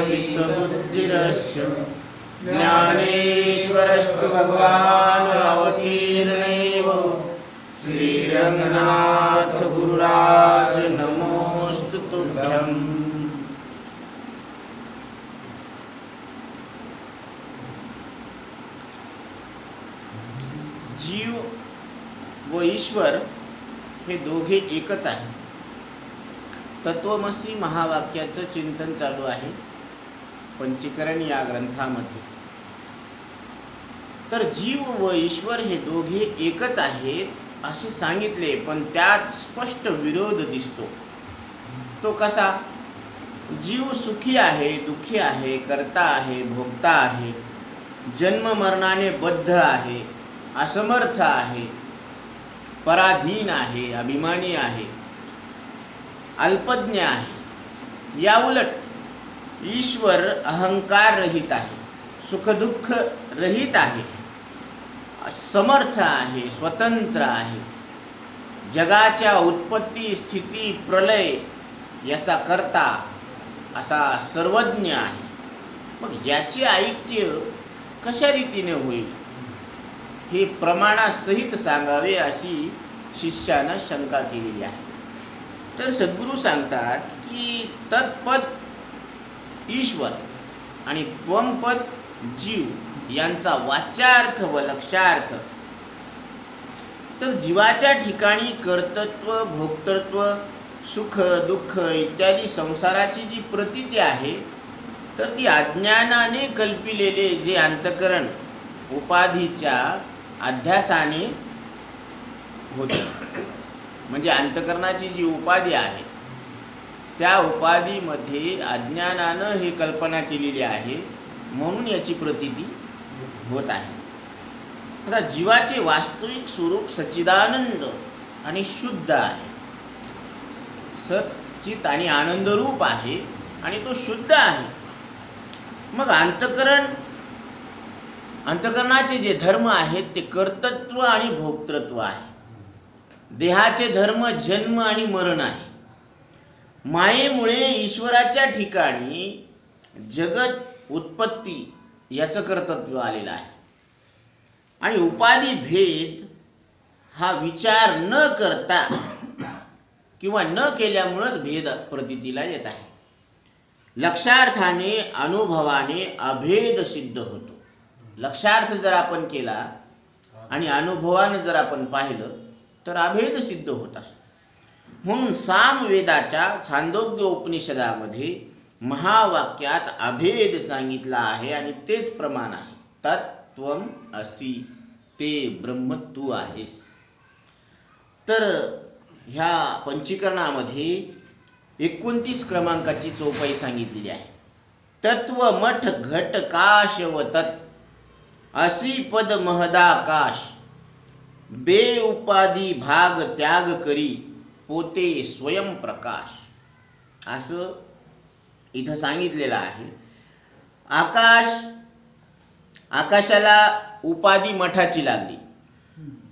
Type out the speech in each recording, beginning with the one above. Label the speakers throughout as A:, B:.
A: हितबुद्धिरस्य ज्ञानेश्वरस्तु भगवान् अवतीर्णेव श्रीरंगनाथ गुरुराज नमोस्तु तुभ्यं। जीव व ईश्वर हे दोघे एकच आहे। तत्वमसी महावाक्याचं चिंतन चालू आहे पंचीकरण या ग्रंथामध्ये। तर जीव व ईश्वर हे दोघे एकच आहेत असे सांगितले, पण त्यात स्पष्ट विरोध दिसतो। तो कसा? जीव सुखी आहे, दुःखी आहे, कर्ता आहे, भोगता आहे, जन्म मरणाने बद्ध आहे, असमर्थ आहे, पराधीन आहे, अभिमानी आहे, अल्पज्ञ आहे। या उलट ईश्वर अहंकार रहित आहे, सुखदुःख रहित आहे, समर्थ आहे, स्वतंत्र आहे, जगाच्या उत्पत्ती स्थिती प्रलय याचा कर्ता असा सर्वज्ञ आहे। मग याचे ऐक्य कशा रीतीने होईल हे प्रमाणासहित सांगावे अशी शिष्यानं शंका केलेली आहे। तर सद्गुरू सांगतात की तत्पद ईश्वर आणि त्वमपद जीव यांचा वाच्यार्थ व लक्षार्थ। तर जीवाच्या ठिकाणी कर्तृत्व, भोक्तृत्व, सुख दुःख इत्यादी संसाराची जी प्रतीती आहे, तर ती अज्ञानाने कल्पिलेले जे अंतःकरण उपाधीच्या अध्यासाने होते। म्हणजे अंतःकरणाची जी उपाधी आहे त्या उपाधीमध्ये अज्ञानानं ही कल्पना केलेली आहे, म्हणून याची प्रतीती होत आहे। आता जीवाचे वास्तविक स्वरूप सच्चिदानंद आणि शुद्ध आहे, सच्चित आणि आनंदरूप आहे आणि तो शुद्ध आहे। मग अंतःकरणाचे जे धर्म आहेत ते कर्तृत्व आणि भोक्तृत्व आहे। देहाचे धर्म जन्म आणि मरण आहे। मायेमुळे ईश्वराच्या ठिकाणी जगत उत्पत्ती याचं कर्तृत्व आलेलं आहे आणि उपाधी भेद हा विचार न करता किंवा न केल्यामुळेच भेद प्रतीतीला येत आहे। लक्षार्थाने अनुभवाने अभेद सिद्ध होतो। लक्षार्थ जर आपण केला आणि अनुभवाने जर आपण पाहिलं तर अभेद सिद्ध होत असतो। म्हणून सामवेदाच्या छांदोग्य उपनिषदामध्ये महावाक्यात अभेद सांगितला आहे आणि तेच प्रमाण आहे। तत्त्वम असि, ते ब्रह्म तू आहेस। तर ह्या पंचीकरणामध्ये 29 क्रमांकाची चौपाई सांगितलेली आहे। तत्व मठ घट काश व तत् असी पद महदाकाश, बे उपाधी भाग त्याग करी पोते स्वयं प्रकाश, असं इथं सांगितलेलं आहे। आकाशाला उपाधी मठाची लागली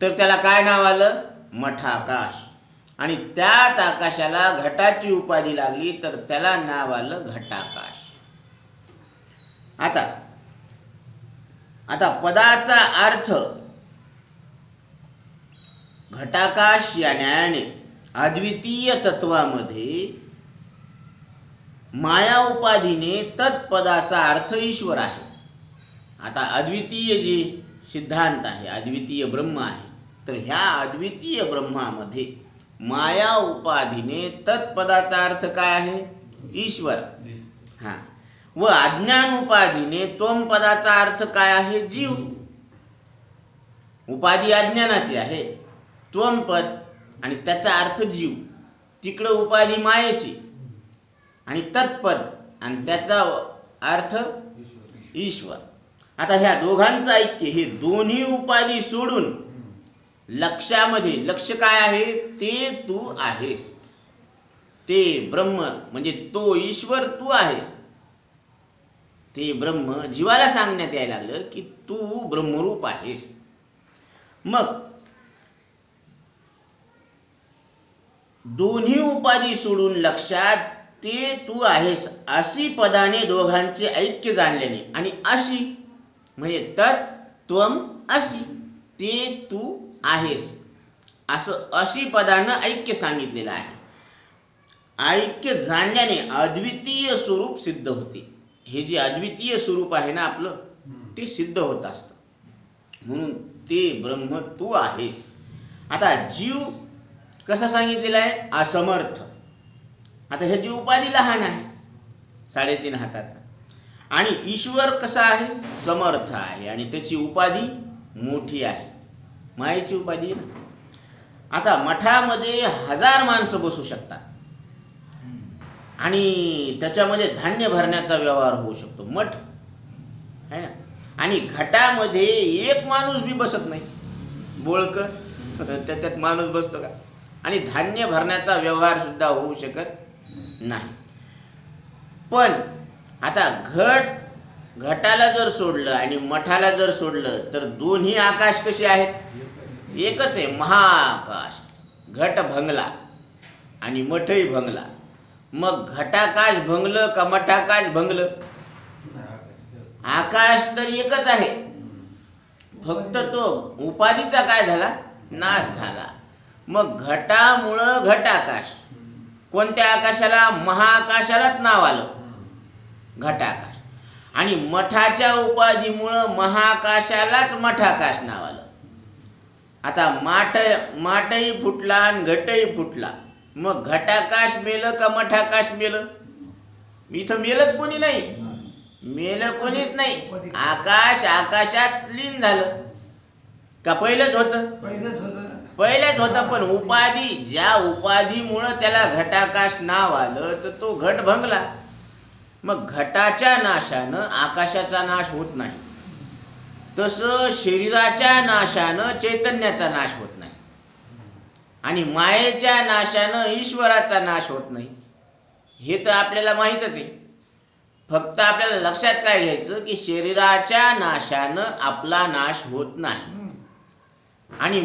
A: तर त्याला काय नाव आलं? मठाकाश। आणि त्याच आकाशाला घटाची उपाधी लागली तर त्याला नाव आलं घटाकाश। आता पदाचा अर्थ घटाकाश या न्यायाने अद्वितीय तत्वामध्ये माया उपाधीने तत्पदाचा अर्थ ईश्वर आहे। आता अद्वितीय जे सिद्धांत आहे, अद्वितीय ब्रह्म आहे, तर ह्या अद्वितीय ब्रह्मामध्ये माया उपाधीने तत्पदाचा अर्थ काय आहे? ईश्वर। व अज्ञान उपाधीने त्वम पदाचा अर्थ काय आहे? जीव। उपाधी अज्ञानाची आहे, त्वम पद आणि त्याचा अर्थ जीव, तिकडं उपाधी मायेची आणि तत्पद आणि त्याचा अर्थ ईश्वर। आता ह्या दोघांचं ऐक्य, हे दोन्ही उपाधी सोडून लक्ष्यामध्ये, लक्ष्य काय आहे? ते तू आहेस, ते ब्रह्म म्हणजे तो ईश्वर तू आहेस। ते ब्रह्म जीवाला सांगण्यात यायला लागलं की तू ब्रह्मरूप आहेस। मग दोन्ही उपाधी सोडून लक्षात ते तू आहेस अशी पदाने दोघांचे ऐक्य जाणल्याने, आणि अशी म्हणजे तत् त्वम अशी, ते तू आहेस असं अशी पदानं ऐक्य सांगितलेलं आहे. ऐक्य जाणल्याने अद्वितीय स्वरूप सिद्ध होते. हे जे अद्वितीय स्वरूप आहे ना आपलं, ते सिद्ध होत असतं. म्हणून ते ब्रह्म तू आहेस. आता जीव कसा सांगितलेला आहे? असमर्थ. आता ह्याची उपाधी लहान आहे, 3.5 हाताचा. आणि ईश्वर कसा आहे? समर्थ आहे, आणि त्याची उपाधी मोठी आहे, मायेची उपाधी आहे ना. आता मठामध्ये 1000 माणसं बसू शकतात, आणि त्याच्यामध्ये धान्य भरण्याचा व्यवहार होऊ शकतो, मठ आहे ना. आणि घटामध्ये 1 माणूस बी बसत नाही, बोळकं, त्याच्यात माणूस बसतो का? आणि धान्य भरण्याचा व्यवहार सुद्धा होऊ शकत नाही. पण आता घटाला जर सोडलं आणि मठाला जर सोडलं तर दोन्ही आकाश कसे आहेत? एकच आहे, महाआकाश. घट भंगला आणि मठही भंगला. मग घटाकाश भंगलं का मठाकाश भंगलं? आकाश तर एकच आहे, फक्त तो उपाधीचा काय झाला? नाश झाला. मग घटामुळं घटाकाश. कोणत्या आकाशाला? महाआकाशालाच नाव आलं घटाकाश. आणि मठाच्या उपाधीमुळं महाआकाशालाच मठाकाश नाव आलं. आता माठही फुटला आणि घटही फुटला. मग घटाकाश मेलं का मठाकाश मेलं? इथं मेलच कोणी नाही, मेलं कोणीच नाही. आकाश आकाशात लीन झालं का? पहिलंच होतं, पहिलेच होतं. पण उपाधी, ज्या उपाधीमुळं त्याला घटाकाश नाव आलं तर तो घट भंगला. मग घटाच्या नाशानं आकाशाचा नाश होत नाही, तसं शरीराच्या नाशानं चैतन्याचा नाश होत नाही, आणि मायेच्या नाशानं ईश्वराचा नाश होत नाही. हे तर आपल्याला माहीतच आहे. फक्त आपल्याला लक्षात काय घ्यायचं की शरीराच्या नाशानं आपला नाश होत नाही. आणि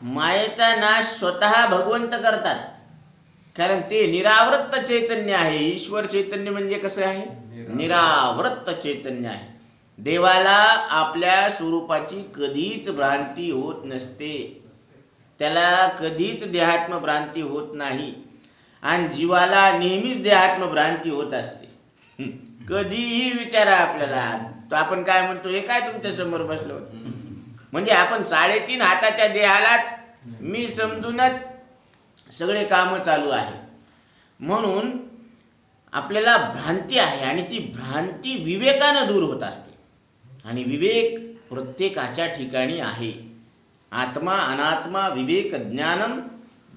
A: मायेचा नाश स्वतः भगवंत करतात, कारण ते निरावृत्त चैतन्य आहे. ईश्वर चैतन्य म्हणजे कसं आहे? निरावृत्त चैतन्य आहे. देवाला आपल्या स्वरूपाची कधीच भ्रांती होत नसते, त्याला कधीच देहात्म भ्रांती होत नाही. आणि जीवाला नेहमीच देहात्म भ्रांती होत असते. कधीही विचारा आपल्याला, तर आपण काय म्हणतो? हे काय तुमच्या समोर बसलो होतं? म्हणजे आपण 3.5 हाताच्या देहालाच मी समजूनच सगळे कामं चालू आहे. म्हणून आपल्याला भ्रांती आहे, आणि ती भ्रांती विवेकानं दूर होत असते. आणि विवेक प्रत्येकाच्या ठिकाणी आहे. आत्मा अनात्मा विवेक ज्ञानम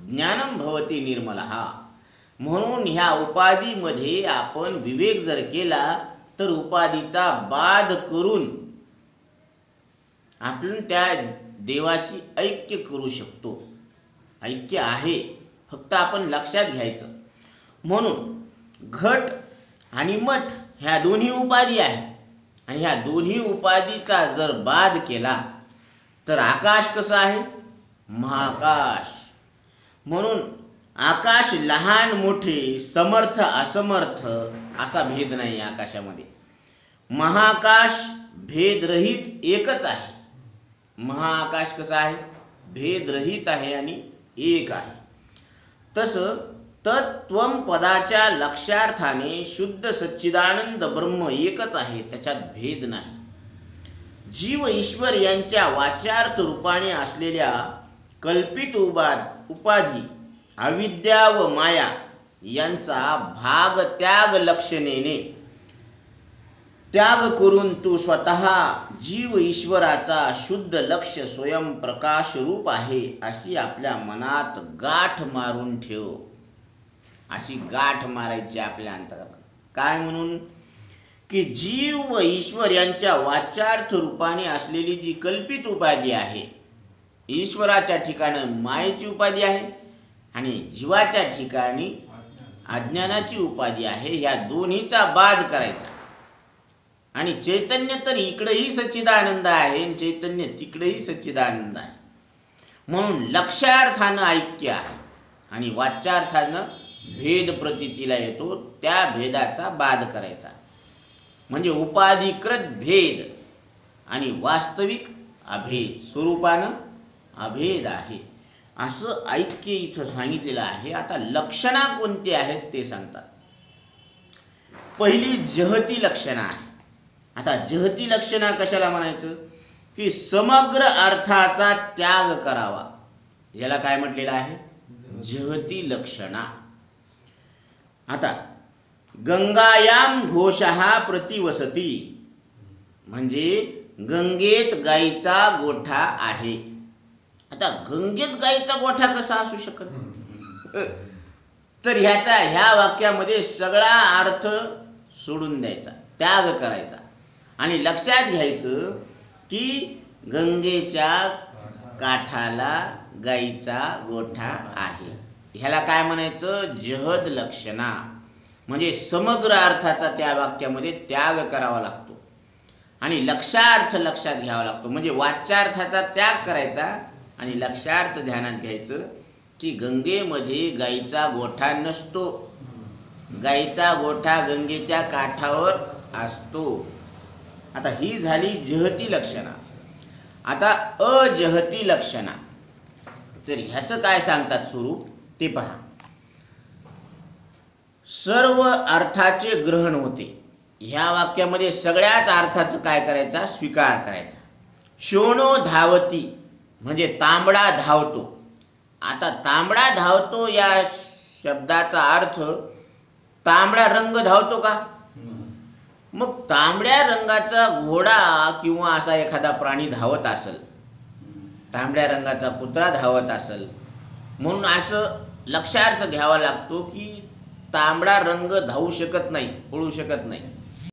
A: ज्ञानम भवती निर्मलः. म्हणून ह्या उपाधीमध्ये आपण विवेक जर केला तर उपाधीचा बाध करून आपण त्या देवाशी ऐक्य करू शकतो. ऐक्य आहे, फक्त आपण लक्षात घ्यायचं. म्हणून घट आणि मठ ह्या दोन्ही उपाधी आहे, आणि ह्या दोन्ही उपाधीचा जर बाध केला तर आकाश कसं आहे? महाकाश. म्हणून आकाश लहान मोठे, समर्थ असमर्थ असा भेद नाही आकाशामध्ये. महाकाश भेदरहित एकच आहे. महाआकाश कसं आहे? भेदरहित आहे आणि एक आहे. तसं तत्त्वम पदाच्या लक्षार्थाने शुद्ध सच्चिदानंद ब्रह्म एकच आहे, त्याच्यात भेद नाही. जीव ईश्वर यांच्या वाच्यार्थ रूपाने असलेल्या कल्पित उपाधी अविद्या व माया यांचा भाग त्याग लक्षणेने त्याग करून तू स्वतः जीव ईश्वराचा शुद्ध लक्ष स्वयंप्रकाश रूप आहे अशी आपल्या मनात गाठ मारून ठेव. अशी गाठ मारायची आपल्या अंतरात. काय म्हणून? की जीव व ईश्वर यांच्या वाच्यार्थ रूपाने असलेली जी कल्पित उपाधी आहे, ईश्वराच्या ठिकाणी मायेची उपाधी आहे आणि जीवाच्या ठिकाणी अज्ञानाची उपाधी आहे. ह्या दोन्हीचा बाध करायचा. आणि चैतन्य तर इकडेही सच्चिदानंद आहे आणि चैतन्य तिकडेही सच्चिदानंद आहे. म्हणून लक्षार्थानं ऐक्य आहे आणि वाच्यार्थानं भेद प्रतीतीला येतो त्या भेदाचा बाध करायचा. म्हणजे उपाधिकृत भेद आणि वास्तविक अभेद, स्वरूपानं अभेद आहे असं ऐक्य इथं सांगितलेलं आहे. आता लक्षणा कोणती आहेत ते सांगतात. पहिली जहती लक्षणा आहे. आता जहती लक्षणा कशाला म्हणायचं की समग्र अर्थाचा त्याग करावा, याला काय म्हटलेलं आहे, जहती लक्षणा. आता गंगायाम घोषहा प्रतिवसती, म्हणजे गंगेत गाईचा गोठा आहे. आता गंगेत गाईचा गोठा कसा असू शकत, तर ह्या वाक्यामध्ये सगळा अर्थ सोडून द्यायचा, त्याग करायचा आणि लक्षात घ्यायचं की गंगेच्या काठाला गाईचा गोठा आहे. ह्याला काय म्हणायचं, जहद लक्षणा. म्हणजे समग्र अर्थाचा त्या वाक्यामध्ये त्याग करावा लागतो आणि लक्षार्थ लक्षात घ्यावा लागतो. म्हणजे वाच्यार्थाचा त्याग करायचा आणि लक्षार्थ ध्यानात घ्यायचं की गंगेमध्ये गाईचा गोठा नसतो, गाईचा गोठा गंगेच्या काठावर असतो. आता ही झाली जहती लक्षणा. आता अजहती लक्षणा, तर ह्याचं काय सांगतात स्वरूप ते पहा. सर्व अर्थाचे ग्रहण होते. ह्या वाक्यामध्ये सगळ्याच अर्थाचं काय करायचा, स्वीकार करायचा. शोणो धावती म्हणजे तांबडा धावतो. आता तांबडा धावतो या शब्दाचा अर्थ तांबडा रंग धावतो का, मग तांबड्या रंगाचा घोडा किंवा असा एखादा प्राणी धावत असेल, तांबड्या रंगाचा कुत्रा धावत असेल, म्हणून असं लक्षार्थ घ्यावा लागतो की तांबडा रंग धावू शकत नाही, पळू शकत नाही.